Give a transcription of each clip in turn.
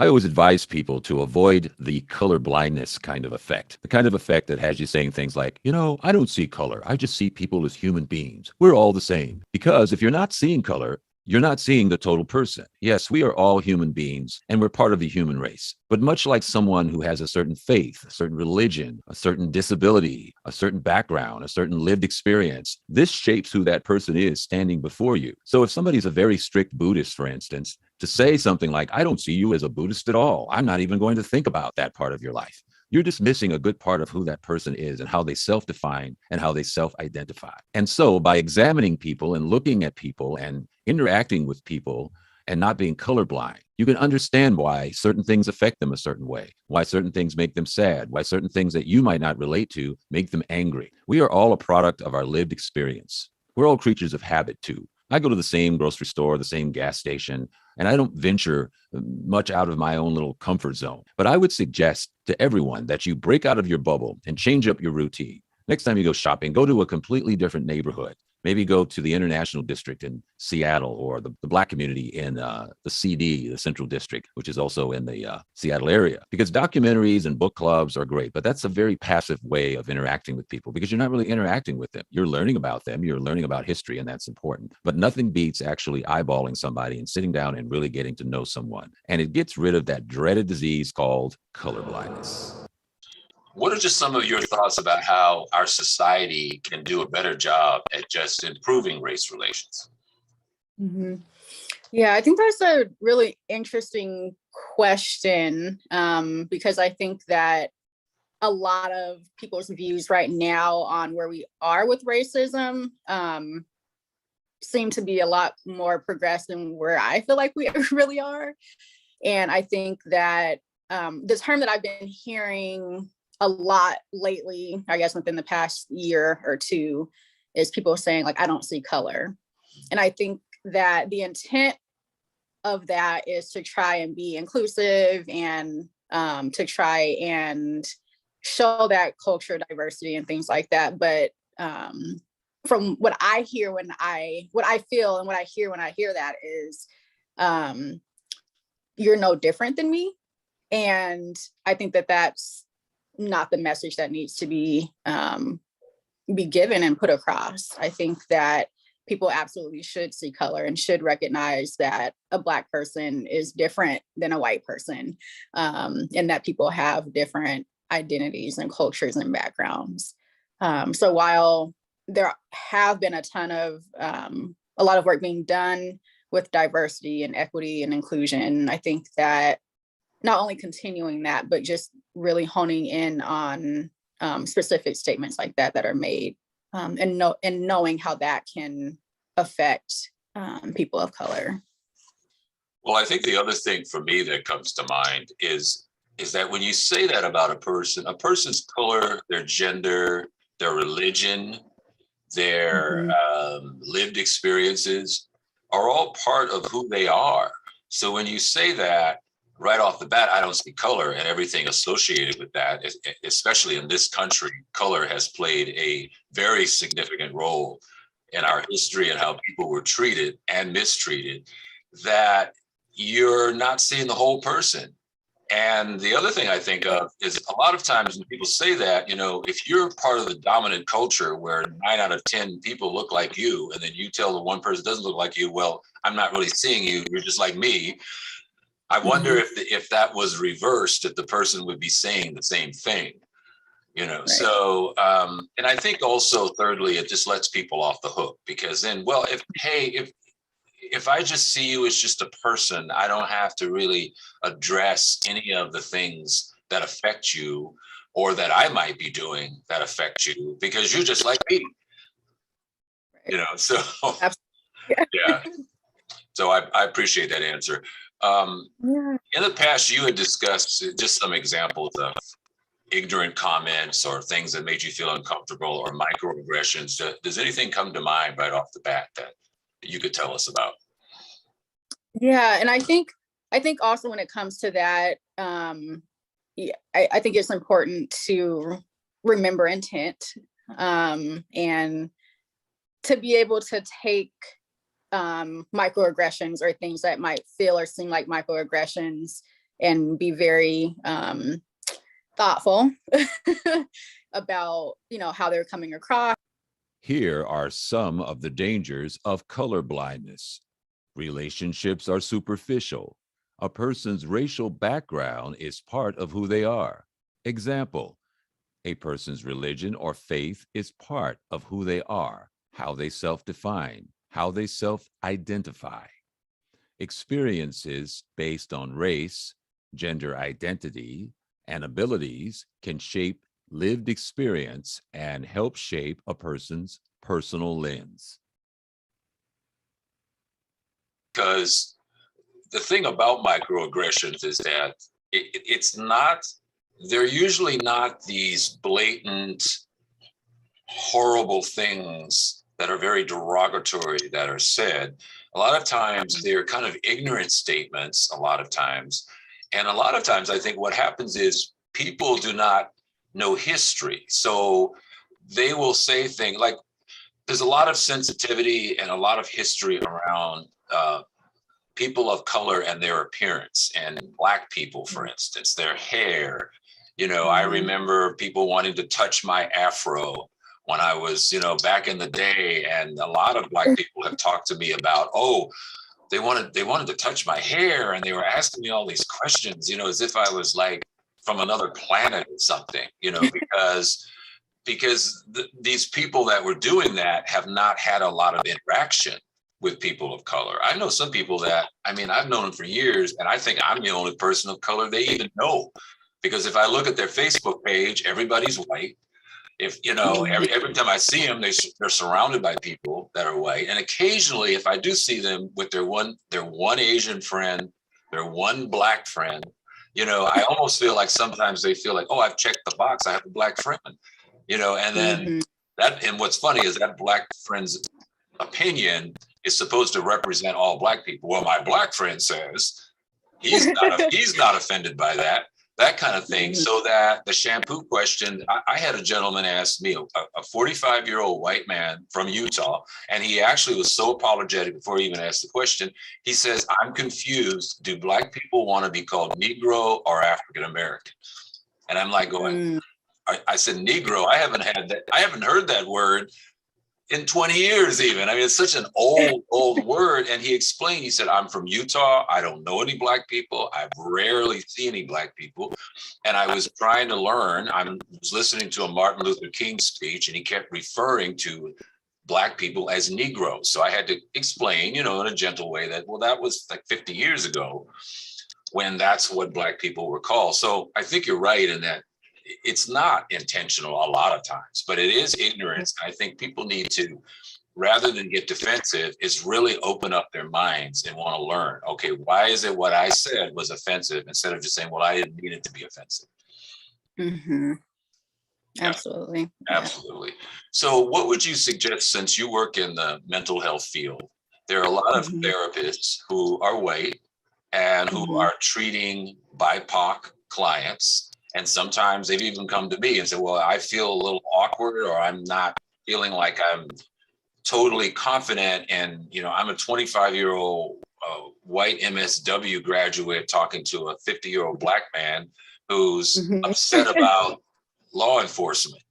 I always advise people to avoid the color blindness kind of effect, the kind of effect that has you saying things like, I don't see color. I just see people as human beings. We're all the same. Because if you're not seeing color, you're not seeing the total person. Yes, we are all human beings and we're part of the human race. But much like someone who has a certain faith, a certain religion, a certain disability, a certain background, a certain lived experience, this shapes who that person is standing before you. So if somebody's a very strict Buddhist, for instance, to say something like, I don't see you as a Buddhist at all. I'm not even going to think about that part of your life. You're just missing a good part of who that person is and how they self-define and how they self-identify. And so by examining people and looking at people and interacting with people and not being colorblind, you can understand why certain things affect them a certain way, why certain things make them sad, why certain things that you might not relate to make them angry. We are all a product of our lived experience. We're all creatures of habit too. I go to the same grocery store, the same gas station, and I don't venture much out of my own little comfort zone. But I would suggest to everyone that you break out of your bubble and change up your routine. Next time you go shopping, go to a completely different neighborhood. Maybe go to the International District in Seattle or the Black community in the CD, the Central District, which is also in the Seattle area. Because documentaries and book clubs are great, but that's a very passive way of interacting with people because you're not really interacting with them. You're learning about them, you're learning about history, and that's important. But nothing beats actually eyeballing somebody and sitting down and really getting to know someone. And it gets rid of that dreaded disease called colorblindness. What are just some of your thoughts about how our society can do a better job at just improving race relations? Mm-hmm. Yeah, I think that's a really interesting question because I think that a lot of people's views right now on where we are with racism seem to be a lot more progressive than where I feel like we really are. And I think that the term that I've been hearing a lot lately, I guess within the past year or two, is people saying like, I don't see color. And I think that the intent of that is to try and be inclusive and to try and show that culture diversity and things like that. But from what I hear what I feel and what I hear when I hear that is you're no different than me. And I think that that's not the message that needs to be given and put across. I think that people absolutely should see color and should recognize that a Black person is different than a white person, and that people have different identities and cultures and backgrounds. So while there have been a lot of work being done with diversity and equity and inclusion, I think that not only continuing that, but just really honing in on specific statements like that are made and knowing how that can affect people of color. Well, I think the other thing for me that comes to mind is that when you say that about a person's color, their gender, their religion, their lived experiences are all part of who they are. So when you say that, right off the bat, I don't see color and everything associated with that, especially in this country, color has played a very significant role in our history and how people were treated and mistreated, that you're not seeing the whole person. And the other thing I think of is a lot of times when people say that, if you're part of the dominant culture where 9 out of 10 people look like you, and then you tell the one person doesn't look like you, well, I'm not really seeing you, you're just like me. I wonder if that was reversed, if the person would be saying the same thing, Right. So, and I think also, thirdly, it just lets people off the hook because then, well, if I just see you as just a person, I don't have to really address any of the things that affect you or that I might be doing that affect you because you're just like me, so yeah. So I appreciate that answer. In the past, you had discussed just some examples of ignorant comments or things that made you feel uncomfortable or microaggressions. Does anything come to mind right off the bat that you could tell us about? Yeah, and I think also when it comes to that, I think it's important to remember intent and to be able to take microaggressions or things that might feel or seem like microaggressions and be very thoughtful about, how they're coming across. Here are some of the dangers of color blindness. Relationships are superficial. A person's racial background is part of who they are. Example, a person's religion or faith is part of who they are, how they self-define, how they self-identify. Experiences based on race, gender identity, and abilities can shape lived experience and help shape a person's personal lens. Because the thing about microaggressions is that it's not, they're usually not these blatant, horrible things that are very derogatory that are said. A lot of times they're kind of ignorant statements, a lot of times. And a lot of times I think what happens is people do not know history. So they will say things like, there's a lot of sensitivity and a lot of history around people of color and their appearance, and Black people, for instance, their hair. I remember people wanting to touch my afro when I was, back in the day. And a lot of Black people have talked to me about, oh, they wanted to touch my hair, and they were asking me all these questions, as if I was like from another planet or something, because these people that were doing that have not had a lot of interaction with people of color. I know some people that, I've known them for years, and I think I'm the only person of color they even know. Because if I look at their Facebook page, everybody's white. If, every time I see them, they're surrounded by people that are white. And occasionally, if I do see them with their one Asian friend, their one Black friend, I almost feel like sometimes they feel like, oh, I've checked the box, I have a Black friend, and then and what's funny is that Black friend's opinion is supposed to represent all Black people. Well, my Black friend says he's not offended by that kind of thing. So that the shampoo question, I had a gentleman ask me, a 45-year-old white man from Utah, and he actually was so apologetic before he even asked the question. He says, I'm confused. Do Black people want to be called Negro or African American? And I'm like going, I said, Negro, I haven't heard that word in 20 years even. It's such an old word. And he explained, he said, I'm from Utah. I don't know any Black people. I've rarely seen any Black people. And I was trying to learn. I was listening to a Martin Luther King speech, and he kept referring to Black people as Negroes. So I had to explain, in a gentle way that, well, that was like 50 years ago when that's what Black people were called. So I think you're right in that it's not intentional a lot of times, but it is ignorance. I think people need to, rather than get defensive, is really open up their minds and want to learn, okay, why is it what I said was offensive, instead of just saying, well, I didn't mean it to be offensive. Absolutely. Absolutely. So what would you suggest, since you work in the mental health field? There are a lot of therapists who are white and who are treating BIPOC clients. And sometimes they've even come to me and said, well, I feel a little awkward, or I'm not feeling like I'm totally confident. And, I'm a 25-year-old white MSW graduate talking to a 50-year-old Black man who's upset about law enforcement.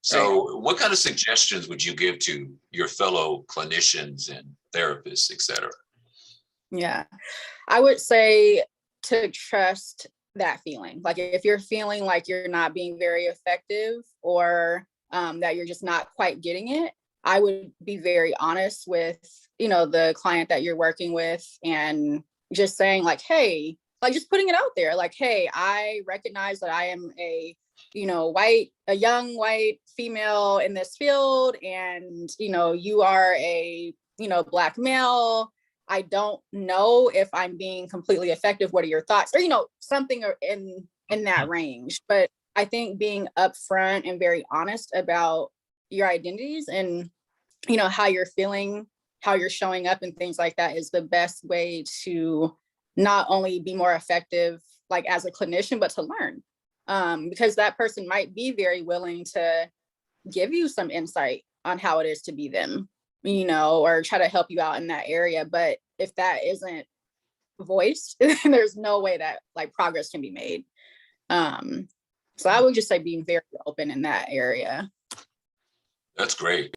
So what kind of suggestions would you give to your fellow clinicians and therapists, et cetera? Yeah, I would say to trust that feeling. Like if you're feeling like you're not being very effective, or that you're just not quite getting it, I would be very honest with, the client that you're working with, and just saying like, hey, like just putting it out there, like, hey, I recognize that I am a young white female in this field, and you are a Black male. I don't know if I'm being completely effective. What are your thoughts? Or, something in that range. But I think being upfront and very honest about your identities and, how you're feeling, how you're showing up and things like that is the best way to not only be more effective, like as a clinician, but to learn. Because that person might be very willing to give you some insight on how it is to be them, or try to help you out in that area. But if that isn't voiced, there's no way that like progress can be made. So I would just say being very open in that area. That's great.